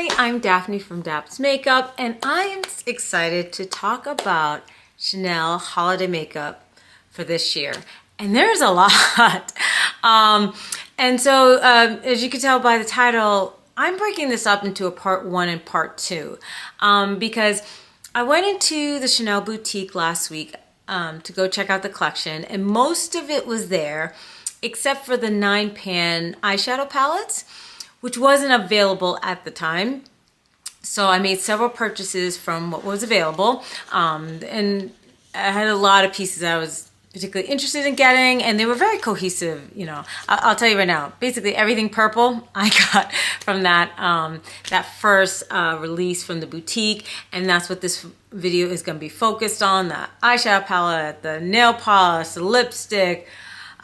Hi, I'm Daphne from Daps Makeup, and I am excited to talk about Chanel holiday makeup for this year. And there's a lot. As you can tell by the title, I'm breaking this up into a part 1 and part 2 because I went into the Chanel boutique last week to go check out the collection, and most of it was there except for the 9-pan eyeshadow palettes, which wasn't available at the time. So I made several purchases from what was available, and I had a lot of pieces I was particularly interested in getting, and they were very cohesive. You know, I'll tell you right now, basically everything purple I got from that that first release from the boutique, and that's what this video is going to be focused on: the eyeshadow palette, the nail polish, the lipstick,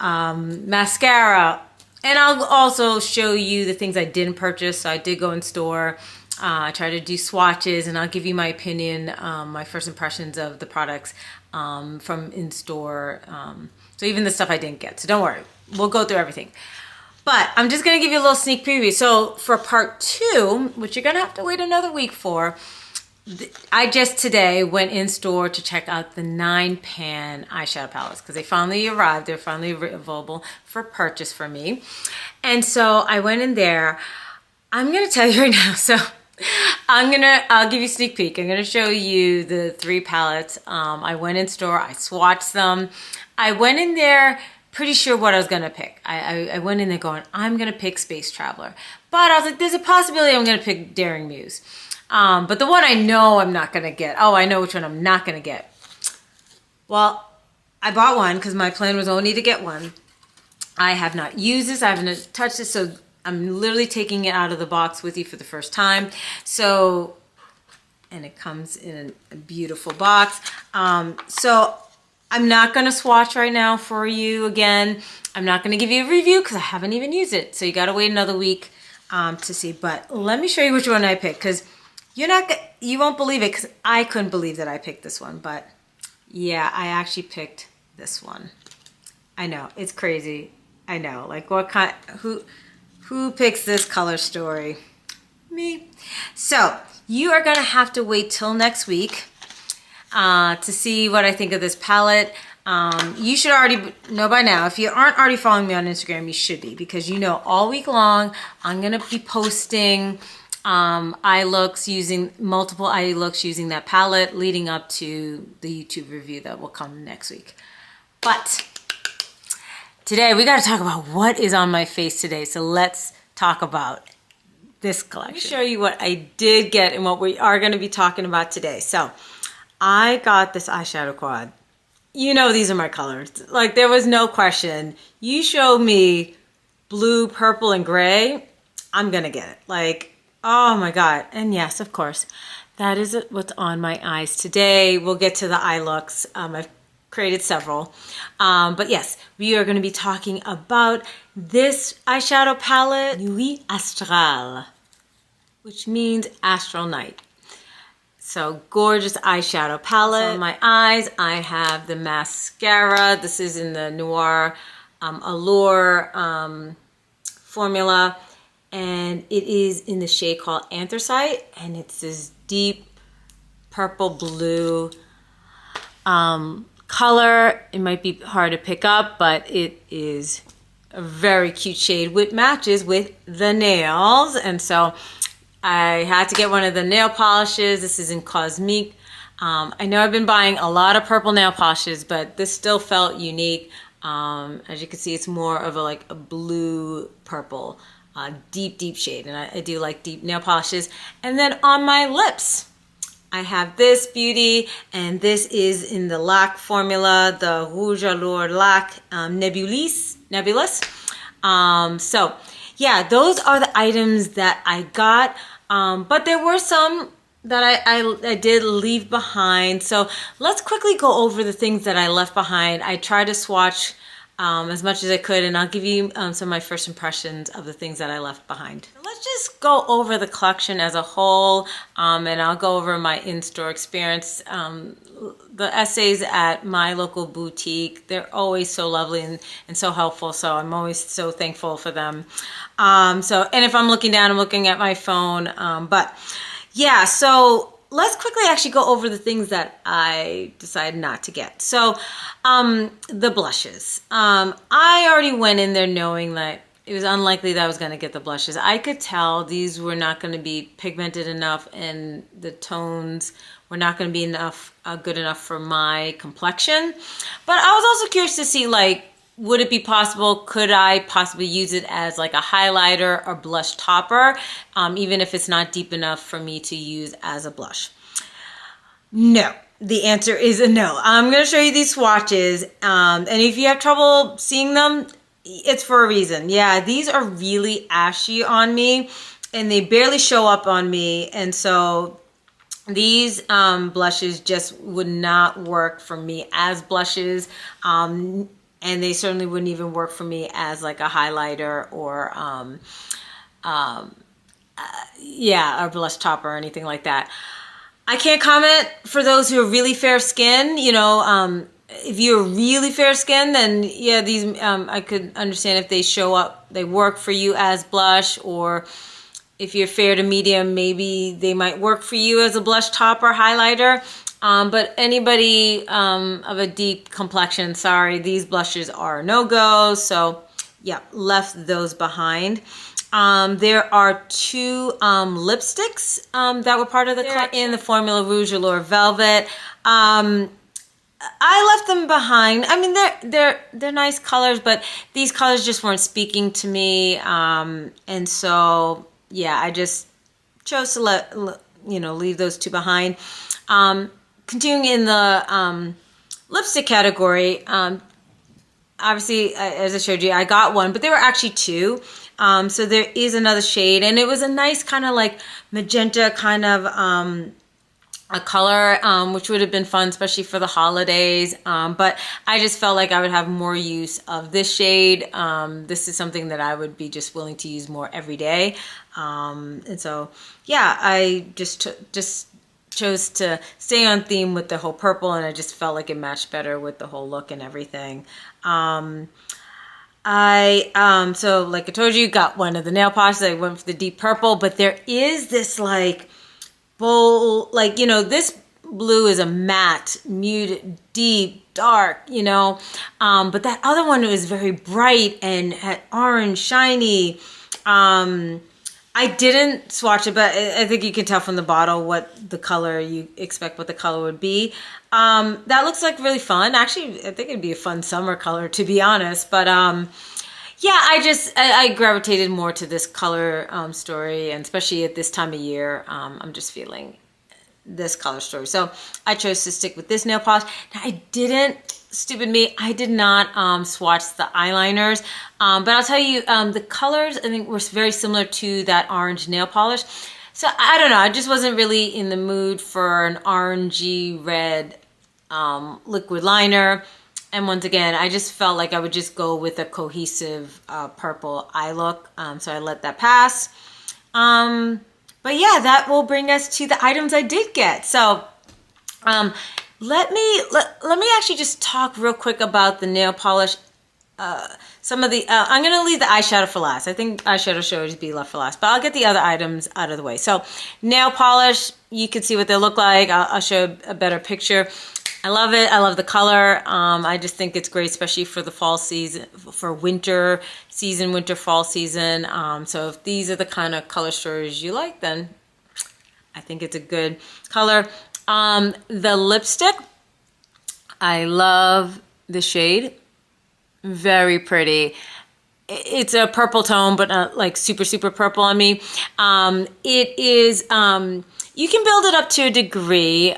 mascara. And I'll also show you the things I didn't purchase. So I did go in store, try to do swatches, and I'll give you my opinion, my first impressions of the products from in store. So even the stuff I didn't get. So don't worry, we'll go through everything. But I'm just gonna give you a little sneak preview. So for part 2, which you're gonna have to wait another week for, I just today went in store to check out the 9-pan eyeshadow palettes because they finally arrived. They're finally available for purchase for me. And so I went in there. I'm going to tell you right now. So I'll give you a sneak peek. I'm going to show you the 3 palettes. I went in store. I swatched them. I went in there pretty sure what I was going to pick. I went in there going, I'm going to pick Space Traveler. But I was like, there's a possibility I'm going to pick Daring Muse. But the one I know I'm not going to get. Oh, I know which one I'm not going to get. Well, I bought one because my plan was only to get one. I have not used this. I haven't touched this. So I'm literally taking it out of the box with you for the first time. So, and it comes in a beautiful box. So I'm not going to swatch right now for you again. I'm not going to give you a review because I haven't even used it. So you got to wait another week to see. But let me show you which one I picked, because you won't believe it, because I couldn't believe that I picked this one. But yeah, I actually picked this one. I know, it's crazy. I know, like what kind, who picks this color story? Me. So you are gonna have to wait till next week to see what I think of this palette. You should already know by now. If you aren't already following me on Instagram, you should be, because you know all week long I'm gonna be posting eye looks, using multiple eye looks using that palette, leading up to the YouTube review that will come next week. But today we got to talk about what is on my face today. So let's talk about this collection. Let me show you what I did get and what we are going to be talking about today. So I got this eyeshadow quad. You know, these are my colors. Like, there was no question. You show me blue, purple, and gray, I'm going to get it. Like, oh my God. And yes, of course, that is what's on my eyes today. We'll get to the eye looks. I've created several. But yes, we are going to be talking about this eyeshadow palette, Nuit Astrale, which means astral night. So gorgeous eyeshadow palette. On my eyes, I have the mascara. This is in the Noir allure formula. And it is in the shade called Anthracite, and it's this deep purple blue color. It might be hard to pick up, but it is a very cute shade, which matches with the nails. And so I had to get one of the nail polishes. This is in Cosmique. I know I've been buying a lot of purple nail polishes, but this still felt unique. As you can see, it's more of a blue purple. Deep shade, and I do like deep nail polishes. And then on my lips, I have this beauty, and this is in the laque formula, the Rouge allure laque Nebuleuse. So yeah, those are the items that I got, but there were some that I did leave behind. So let's quickly go over the things that I left behind. I tried to swatch as much as I could, and I'll give you some of my first impressions of the things that I left behind. Let's just go over the collection as a whole, and I'll go over my in-store experience. The essays at my local boutique, they're always so lovely and so helpful, so I'm always so thankful for them. And if I'm looking down, I'm looking at my phone, but yeah, so let's quickly actually go over the things that I decided not to get. So the blushes. I already went in there knowing that it was unlikely that I was going to get the blushes. I could tell these were not going to be pigmented enough, and the tones were not going to be good enough for my complexion. But I was also curious to see, like, would it be possible, could I possibly use it as like a highlighter or blush topper, even if it's not deep enough for me to use as a blush? No. The answer is a no. I'm going to show you these swatches, and if you have trouble seeing them, it's for a reason. Yeah, these are really ashy on me, and they barely show up on me, and so these blushes just would not work for me as blushes, and they certainly wouldn't even work for me as like a highlighter or yeah, or blush topper or anything like that. I can't comment for those who are really fair skin. You know, if you're really fair skin, then yeah, these I could understand if they show up, they work for you as blush, or if you're fair to medium, maybe they might work for you as a blush top or highlighter. But anybody of a deep complexion, sorry, these blushes are no-go. So yeah, left those behind. There are two lipsticks that were part of the collection in the formula Rouge, Allure, Velvet. I left them behind. I mean, they're nice colors, but these colors just weren't speaking to me. And so yeah, I just chose to leave those two behind. Continuing in the lipstick category, obviously, as I showed you, I got one, but there were actually two. So there is another shade, and it was a nice kind of like magenta kind of a color, which would have been fun, especially for the holidays. But I just felt like I would have more use of this shade. This is something that I would be just willing to use more every day. And so, yeah, I just chose to stay on theme with the whole purple, and I just felt like it matched better with the whole look and everything. So like I told you, got one of the nail polishes. I went for the deep purple, but there is this like bold, like, you know, this blue is a matte, muted, deep, dark, you know, but that other one was very bright and had orange, shiny. I didn't swatch it, but I think you can tell from the bottle what the color you expect what the color would be. That looks like really fun. Actually, I think it'd be a fun summer color, to be honest. But yeah, I gravitated more to this color story, and especially at this time of year, I'm just feeling this color story. So I chose to stick with this nail polish. Now, I did not swatch the eyeliners, but I'll tell you, the colors I think were very similar to that orange nail polish. So I don't know, I just wasn't really in the mood for an orangey red liquid liner. And once again, I just felt like I would just go with a cohesive purple eye look, so I let that pass. But yeah, that will bring us to the items I did get. So let me actually just talk real quick about the nail polish. Some of the I'm gonna leave the eyeshadow for last. I think eyeshadow should always be left for last, but I'll get the other items out of the way. So nail polish, you can see what they look like. I'll show a better picture. I love it. I love the color. I just think it's great, especially for the fall season, for winter season, winter, fall season. So if these are the kind of color stories you like, then I think it's a good color. The lipstick, I love the shade. Very pretty. It's a purple tone, but not like super, super purple on me. It is, you can build it up to a degree.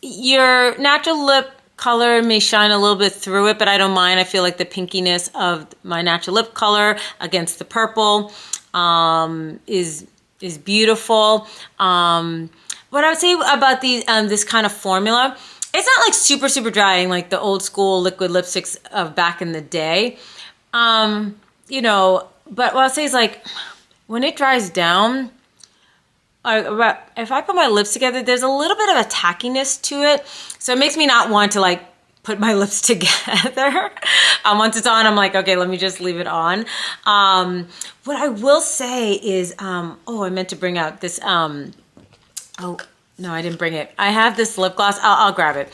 Your natural lip color may shine a little bit through it, but I don't mind. I feel like the pinkiness of my natural lip color against the purple is beautiful. What I would say about these this kind of formula It's not like super, super drying like the old school liquid lipsticks of back in the day. You know, but what I'll say is like, when it dries down, if I put my lips together, there's a little bit of a tackiness to it. So it makes me not want to like put my lips together. Once it's on, I'm like, okay, let me just leave it on. What I will say is, oh, I meant to bring out this, oh, no, I didn't bring it. I have this lip gloss. I'll grab it.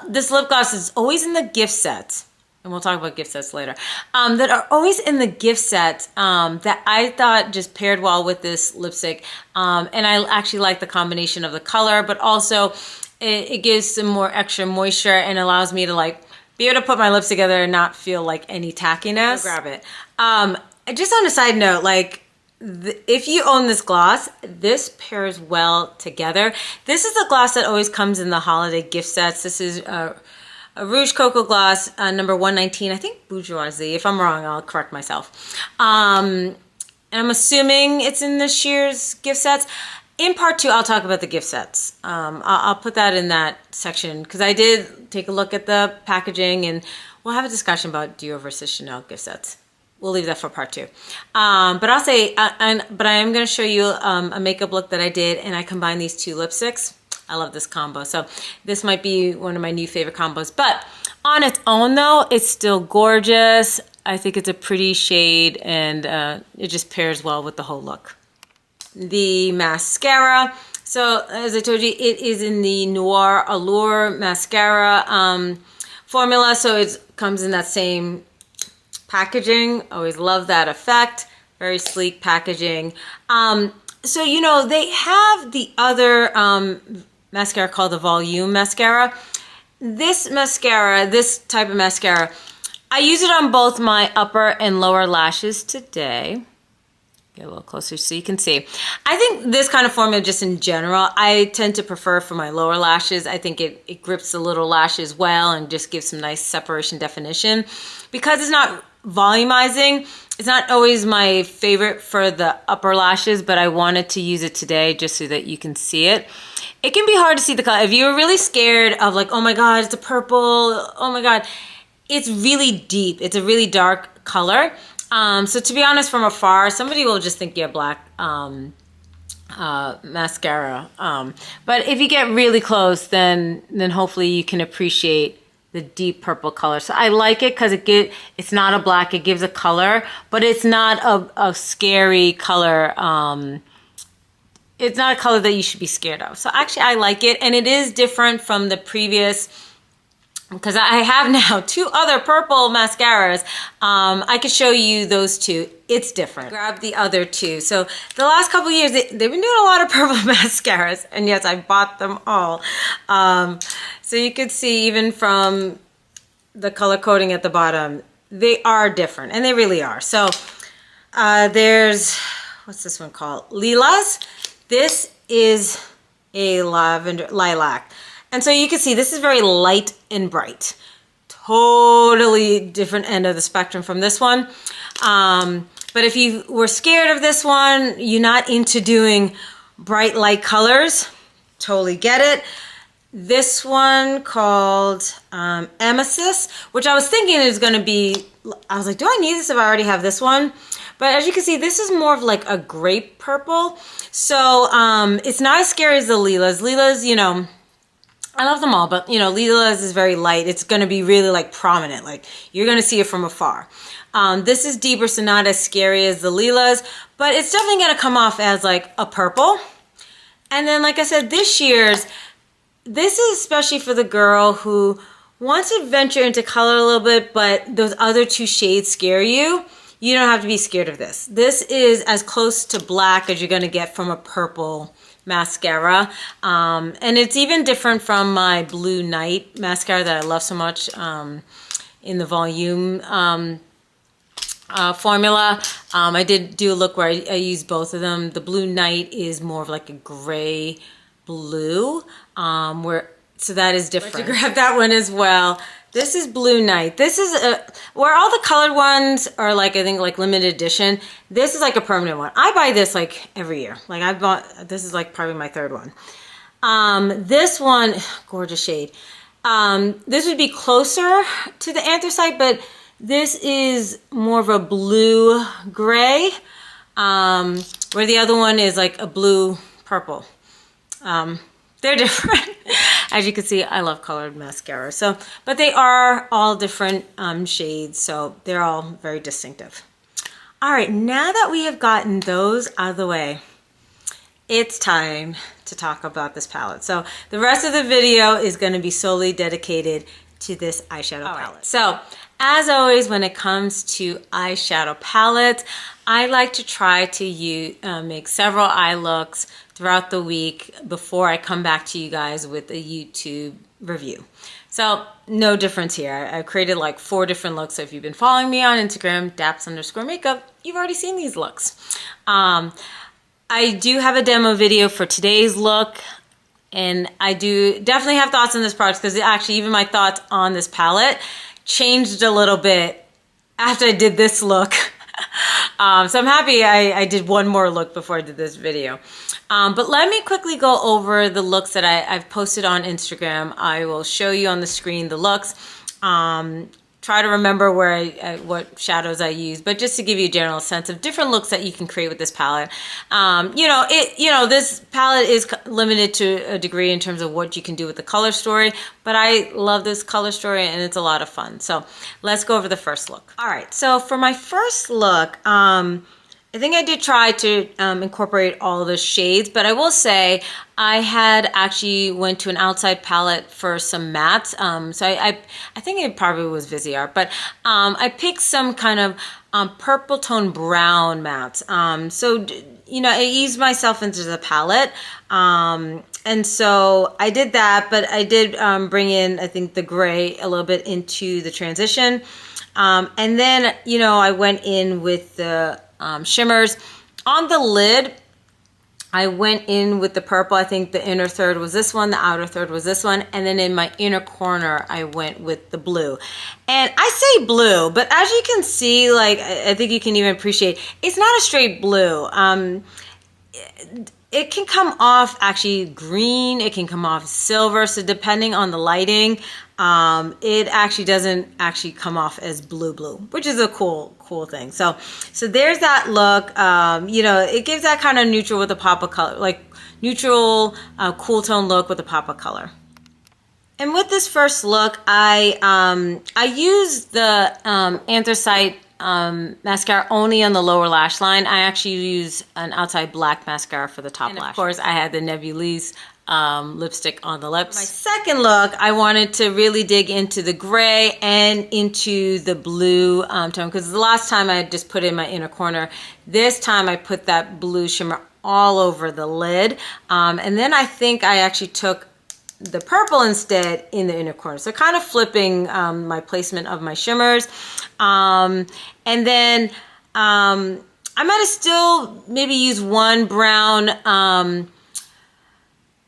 This lip gloss is always in the gift sets. And we'll talk about gift sets later, that are always in the gift set that I thought just paired well with this lipstick. And I actually like the combination of the color, but also it gives some more extra moisture and allows me to like be able to put my lips together and not feel like any tackiness. So grab it. Just on a side note, like if you own this gloss, this pairs well together. This is the gloss that always comes in the holiday gift sets. This is a Rouge Cocoa Gloss, number 119. I think Bourgeoisie. If I'm wrong, I'll correct myself. And I'm assuming it's in this year's gift sets. In part 2, I'll talk about the gift sets. I'll put that in that section because I did take a look at the packaging and we'll have a discussion about Dior versus Chanel gift sets. We'll leave that for part 2. But I'll say, but I am going to show you a makeup look that I did and I combined these two lipsticks. I love this combo. So this might be one of my new favorite combos. But on its own though, it's still gorgeous. I think it's a pretty shade and it just pairs well with the whole look. The mascara. So as I told you, it is in the Noir Allure mascara formula. So it comes in that same packaging. Always love that effect. Very sleek packaging. So, you know, they have the other mascara called the Volume Mascara. This mascara, this type of mascara, I use it on both my upper and lower lashes today. Get a little closer so you can see. I think this kind of formula just in general, I tend to prefer for my lower lashes. I think it grips the little lashes well and just gives some nice separation definition. Because it's not volumizing, it's not always my favorite for the upper lashes, but I wanted to use it today just so that you can see it. It can be hard to see the color. If you're really scared of like, oh my God, it's a purple, oh my God, it's really deep. It's a really dark color. So to be honest, from afar, somebody will just think you have black mascara. But if you get really close, then hopefully you can appreciate the deep purple color. So I like it because it's not a black, it gives a color, but it's not a scary color. It's not a color that you should be scared of. So actually I like it, and it is different from the previous, because I have now 2 other purple mascaras. I could show you those 2. It's different. Grab the other 2. So the last couple of years, they've been doing a lot of purple mascaras, and yes, I bought them all. So you could see even from the color coding at the bottom, they are different, and they really are. So there's, what's this one called? Lilas. This is a lilac. And so you can see this is very light and bright. Totally different end of the spectrum from this one. But if you were scared of this one, you're not into doing bright light colors, totally get it. This one called Amethyst, which I was thinking is going to be, I was like, do I need this if I already have this one? But as you can see, this is more of like a grape purple. So it's not as scary as the Lilas. Lilas, you know, I love them all, but you know, Lilas is very light. It's going to be really like prominent. Like you're going to see it from afar. This is deeper, so not as scary as the Lilas, but it's definitely going to come off as like a purple. And then, like I said, this is especially for the girl who wants to venture into color a little bit, but those other 2 shades scare you. You don't have to be scared of this. This is as close to black as you're going to get from a purple mascara. And it's even different from my Blue Night mascara that I love so much in the Volume formula. I did do a look where I used both of them. The Blue Night is more of like a gray blue, so that is different. To grab that one as well. This is Blue Night. This is where all the colored ones are like, I think like limited edition. This is like a permanent one. I buy this like every year. Like this is like probably my 3rd one. This one, gorgeous shade. This would be closer to the Anthracite, but this is more of a blue gray, where the other one is like a blue purple. They're different. As you can see, I love colored mascara. So, but they are all different shades, so they're all very distinctive. All right, now that we have gotten those out of the way, it's time to talk about this palette. So the rest of the video is going to be solely dedicated to this eyeshadow palette. Right. So as always, when it comes to eyeshadow palettes, I like to try to make several eye looks throughout the week before I come back to you guys with a YouTube review. So no difference here. I've created like 4 different looks. So if you've been following me on Instagram, Daps_makeup, you've already seen these looks. I do have a demo video for today's look, and I do definitely have thoughts on this product because actually even my thoughts on this palette changed a little bit after I did this look. So I'm happy I did one more look before I did this video. But let me quickly go over the looks that I've posted on Instagram. I will show you on the screen the looks. Try to remember what shadows I use, but just to give you a general sense of different looks that you can create with this palette. This palette is limited to a degree in terms of what you can do with the color story, but I love this color story and it's a lot of fun. So let's go over the first look. All right, so for my first look, I think I did try to incorporate all the shades, but I will say I had actually went to an outside palette for some mattes. So I think it probably was Viseart, but I picked some kind of purple tone brown mattes. I eased myself into the palette. And so I did that, but I did bring in, I think, the gray a little bit into the transition. And then, I went in with the shimmers. On the lid, I went in with the purple. I think the inner third was this one, the outer third was this one, and then in my inner corner, I went with the blue. And I say blue, but as you can see, like, I think you can even appreciate, it's not a straight blue. It can come off actually green, it can come off silver, so depending on the lighting, it actually doesn't actually come off as blue, which is a cool thing. So there's that look. It gives that kind of neutral with a pop of color, like neutral, cool tone look with a pop of color. And with this first look, I used the Anthracite mascara only on the lower lash line. I actually use an outside black mascara for the top lash. Of course, I had the Nebuleuse lipstick on the lips. My second look, I wanted to really dig into the gray and into the blue tone, because the last time I had just put it in my inner corner. This time I put that blue shimmer all over the lid. And then I think I actually took the purple instead in the inner corner. So kind of flipping my placement of my shimmers. And then I might have still maybe used one brown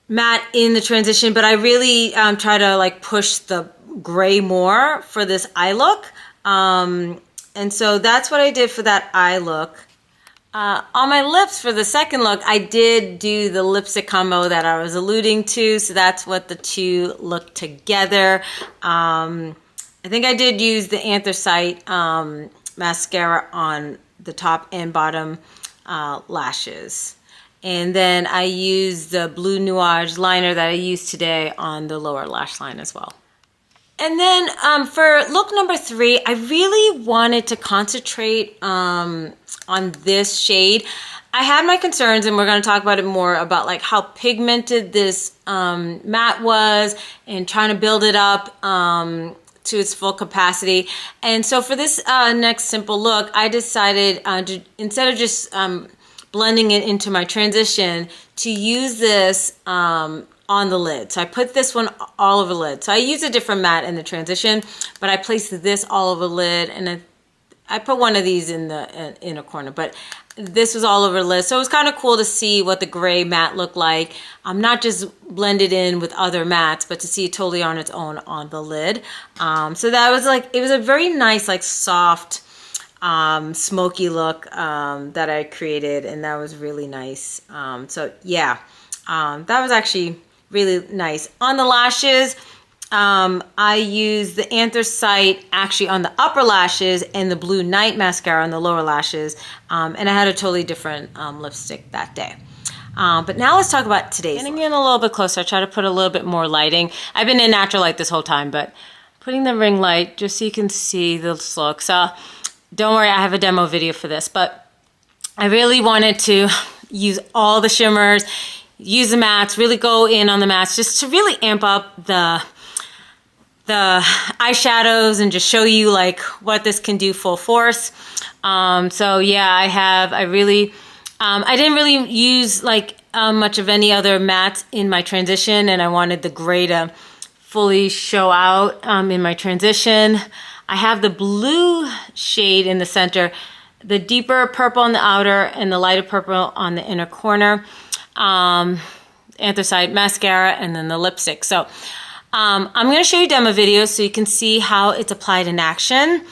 matte in the transition, but I really try to like push the gray more for this eye look. And so that's what I did for that eye look. On my lips for the second look, I did do the lipstick combo that I was alluding to. So that's what the two look together. I think I did use the Anthracite mascara on the top and bottom lashes. And then I used the blue Noir liner that I used today on the lower lash line as well. And then for look number 3, I really wanted to concentrate on this shade. I had my concerns, and we're going to talk about it more, about like how pigmented this matte was and trying to build it up to its full capacity. And so for this next simple look, I decided to, instead of just blending it into my transition, to use this on the lid. So I put this one all over the lid. So I used a different matte in the transition, but I placed this all over the lid, and I put one of these in the inner corner, but this was all over the lid. So it was kind of cool to see what the gray matte looked like. Not just blended in with other mattes, but to see it totally on its own on the lid. So that was like, it was a very nice, like soft, smoky look that I created, and that was really nice. So yeah, that was actually really nice. On the lashes, I use the Anthracite actually on the upper lashes and the Blue Night mascara on the lower lashes. And I had a totally different lipstick that day. But now let's talk about today's look. Getting in a little bit closer, I try to put a little bit more lighting. I've been in natural light this whole time, but putting the ring light just so you can see this look. So don't worry, I have a demo video for this, but I really wanted to use all the shimmers, use the mattes, really go in on the mattes just to really amp up the eyeshadows and just show you like what this can do full force. So yeah, I didn't really use like much of any other mattes in my transition, and I wanted the gray to fully show out in my transition. I have the blue shade in the center, the deeper purple on the outer and the lighter purple on the inner corner, Anthracite mascara, and then the lipstick. So I'm going to show you demo videos so you can see how it's applied in action.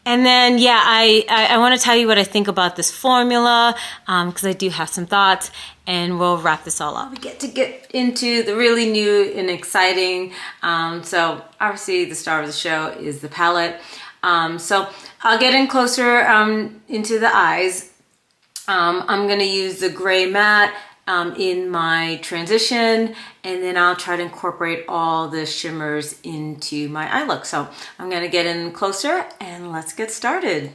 And then, yeah, I want to tell you what I think about this formula, because I do have some thoughts, and we'll wrap this all up. We get into the really new and exciting. So obviously the star of the show is the palette. So I'll get in closer into the eyes. I'm going to use the gray matte in my transition, and then I'll try to incorporate all the shimmers into my eye look. So I'm gonna get in closer and let's get started.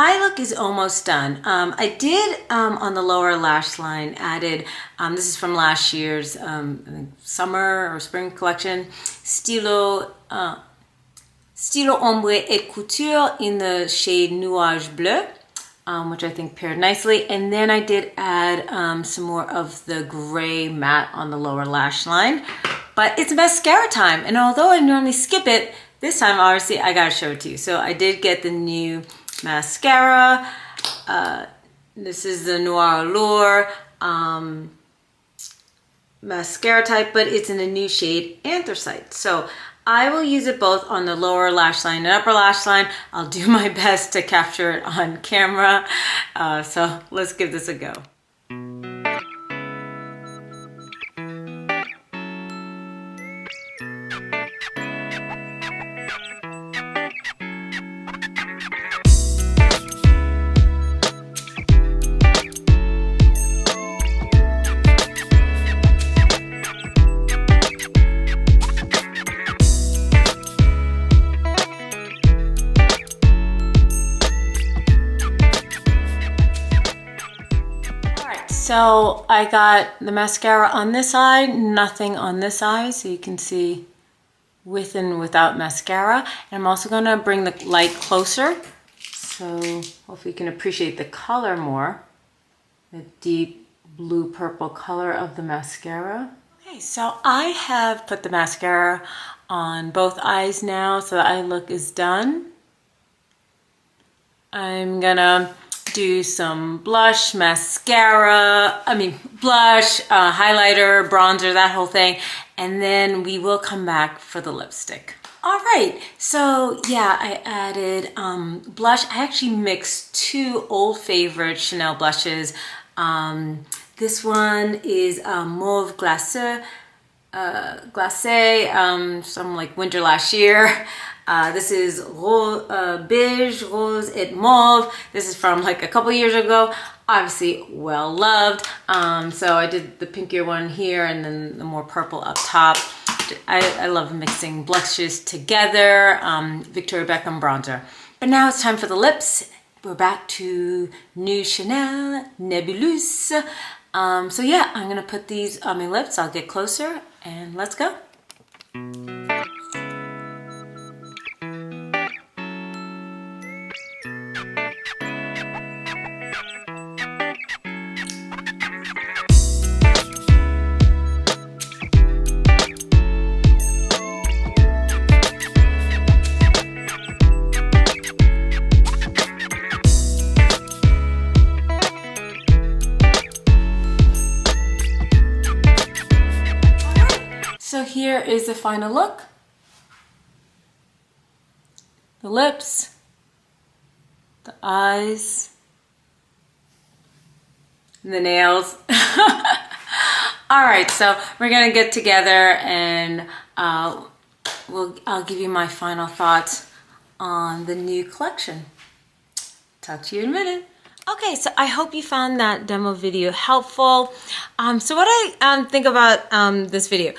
Eye look is almost done. I did on the lower lash line added, this is from last year's summer or spring collection, Stylo Ombre et Couture in the shade Nuage Bleu, which I think paired nicely. And then I did add some more of the gray matte on the lower lash line. But it's mascara time, and although I normally skip it, this time obviously I gotta show it to you. So I did get the new mascara. This is the Noir Allure mascara type, but it's in a new shade, Anthracite. So I will use it both on the lower lash line and upper lash line. I'll do my best to capture it on camera. So let's give this a go. So I got the mascara on this eye, nothing on this eye, so you can see with and without mascara. And I'm also gonna bring the light closer, so hopefully you can appreciate the color more, the deep blue purple color of the mascara. Okay, so I have put the mascara on both eyes now, so the eye look is done. I'm gonna do some blush, mascara, blush, highlighter, bronzer, that whole thing. And then we will come back for the lipstick. All right, so yeah, I added blush. I actually mixed two old favorite Chanel blushes. This one is Mauve Glacé, glacé, some like winter last year. This is beige, rose et mauve. This is from like a couple years ago. Obviously well loved. So I did the pinkier one here and then the more purple up top. I love mixing blushes together. Victoria Beckham bronzer. But now it's time for the lips. We're back to New Chanel Nebuleuse. So yeah, I'm gonna put these on my lips. I'll get closer and let's go. So here is the final look. The lips, the eyes, and the nails. All right, so we're gonna get together and I'll give you my final thoughts on the new collection. Talk to you in a minute. Okay, so I hope you found that demo video helpful. So what I think about this video,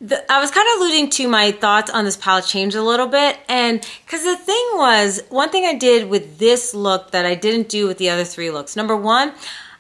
I was kind of alluding to my thoughts on this palette changed a little bit, and because the thing was, one thing I did with this look that I didn't do with the other three looks. Number one,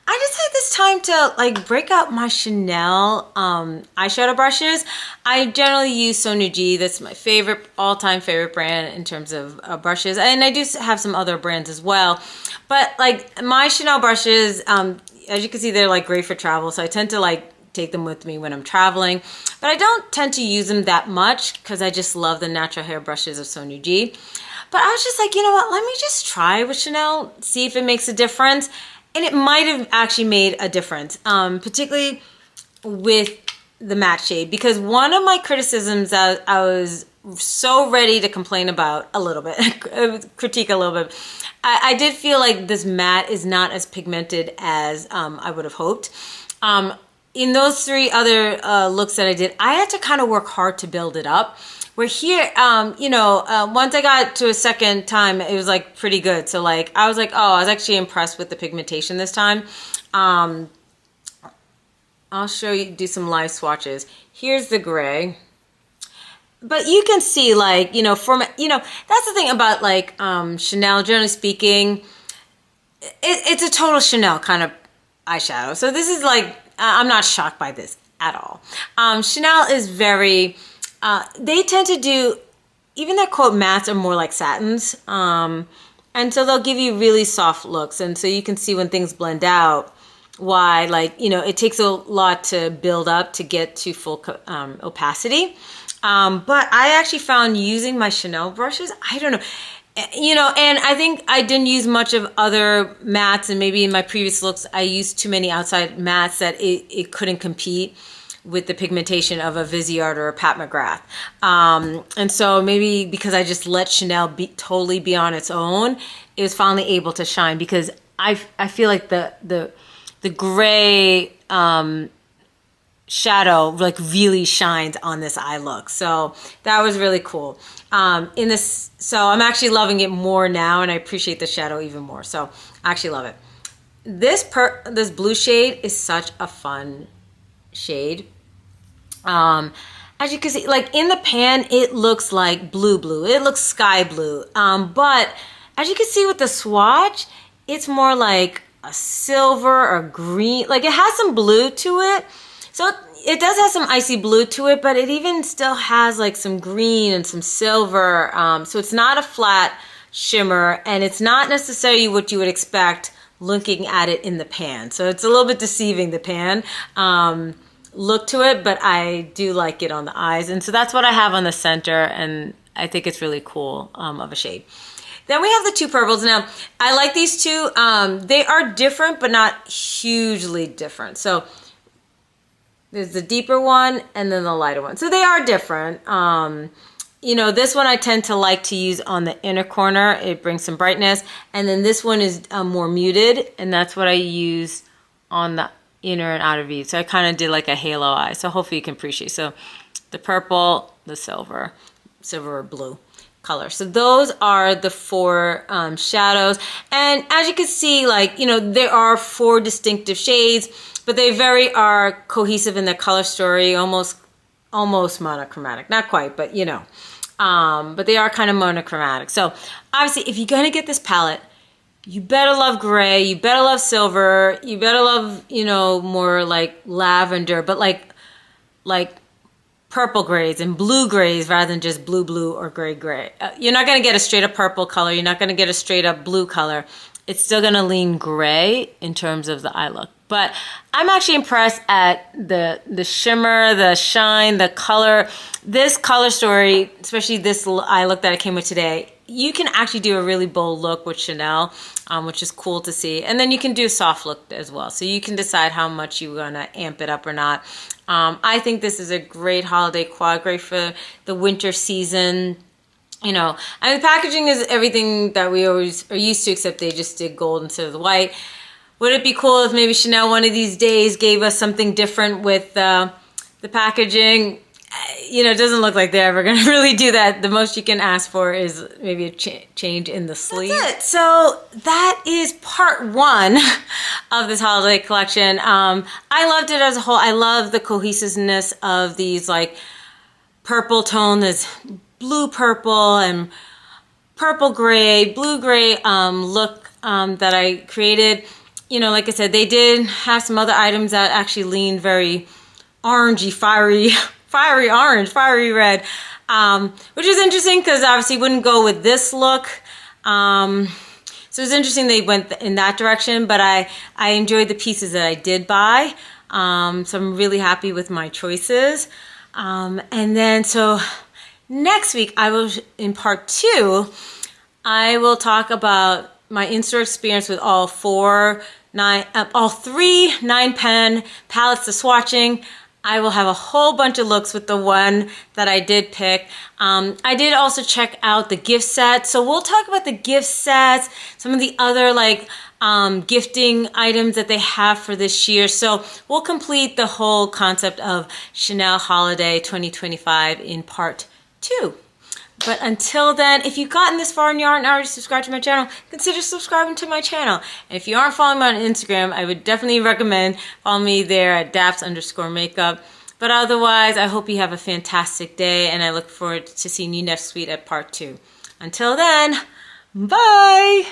I just had this time to like break out my Chanel eyeshadow brushes. I generally use Rouge. That's my favorite, all-time favorite brand in terms of brushes, and I do have some other brands as well. But like my Chanel brushes, as you can see, they're like great for travel, so I tend to like take them with me when I'm traveling, but I don't tend to use them that much because I just love the natural hair brushes of Rouge. But I was just like, you know what, let me just try with Chanel, see if it makes a difference. And it might have actually made a difference, particularly with the matte shade, because one of my criticisms I was so ready to complain about a little bit, critique a little bit, I did feel like this matte is not as pigmented as I would have hoped. In those three other looks that I did, I had to kind of work hard to build it up. Where here, once I got to a second time, it was like pretty good. So like, I was like, oh, I was actually impressed with the pigmentation this time. I'll show you, do some live swatches. Here's the gray. But you can see like, that's the thing about like Chanel, generally speaking, it's a total Chanel kind of eyeshadow. So this is like, I'm not shocked by this at all. Chanel is very, they tend to do, even their quote mattes are more like satins. And so they'll give you really soft looks. And so you can see when things blend out why, like, it takes a lot to build up to get to full opacity. But I actually found using my Chanel brushes, I don't know, and I think I didn't use much of other mattes, and maybe in my previous looks, I used too many outside mattes that it couldn't compete with the pigmentation of a Viseart or a Pat McGrath. And so maybe because I just let Chanel totally be on its own, it was finally able to shine, because I feel like the gray shadow like really shines on this eye look. So that was really cool. So I'm actually loving it more now, and I appreciate the shadow even more. So I actually love it. This blue shade is such a fun shade. As you can see, like in the pan, it looks like blue. It looks sky blue. But as you can see with the swatch, it's more like a silver or green. Like it has some blue to it. So it does have some icy blue to it, but it even still has like some green and some silver. So it's not a flat shimmer, and it's not necessarily what you would expect looking at it in the pan. So it's a little bit deceiving, the pan look to it, but I do like it on the eyes. And so that's what I have on the center, and I think it's really cool of a shade. Then we have the two purples. Now, I like these two. They are different, but not hugely different. So there's the deeper one and then the lighter one. So they are different. This one I tend to like to use on the inner corner. It brings some brightness. And then this one is more muted, and that's what I use on the inner and outer V. So I kind of did like a halo eye. So hopefully you can appreciate. So the purple, the silver or blue color. So those are the 4 shadows. And as you can see, like, you know, there are 4 distinctive shades, but they are cohesive in their color story, almost monochromatic. Not quite, but you know. But they are kind of monochromatic. So obviously, if you're going to get this palette, you better love gray, you better love silver, you better love, you know, more like lavender, but like purple grays and blue grays rather than just blue or gray. You're not going to get a straight up purple color. You're not going to get a straight up blue color. It's still going to lean gray in terms of the eye look. But I'm actually impressed at the shimmer, the shine, the color. This color story, especially this eye look that I came with today, you can actually do a really bold look with Chanel, which is cool to see. And then you can do a soft look as well. So you can decide how much you're going to amp it up or not. I think this is a great holiday quad, great for the winter season. You know, I mean, the packaging is everything that we always are used to, except they just did gold instead of the white. Would it be cool if maybe Chanel one of these days gave us something different with the packaging? You know, it doesn't look like they're ever going to really do that. The most you can ask for is maybe a change in the sleeve. That's it. So that is part 1 of this holiday collection. I loved it as a whole. I love the cohesiveness of these like purple tone, this blue purple and purple gray, blue gray look that I created. You know, like I said, they did have some other items that actually lean very orangey, fiery orange, fiery red, which is interesting because obviously wouldn't go with this look. So it's interesting they went in that direction, but I enjoyed the pieces that I did buy. So I'm really happy with my choices. And then so next week in part 2, I will talk about my in-store experience with all 3 9-pen palettes, the swatching. I will have a whole bunch of looks with the one that I did pick. I did also check out the gift sets. So we'll talk about the gift sets, some of the other like gifting items that they have for this year. So we'll complete the whole concept of Chanel Holiday 2025 in part 2. But until then, if you've gotten this far and you aren't already subscribed to my channel, consider subscribing to my channel. And if you aren't following me on Instagram, I would definitely recommend follow me there at Daps_makeup. But otherwise, I hope you have a fantastic day, and I look forward to seeing you next week at part 2. Until then, bye!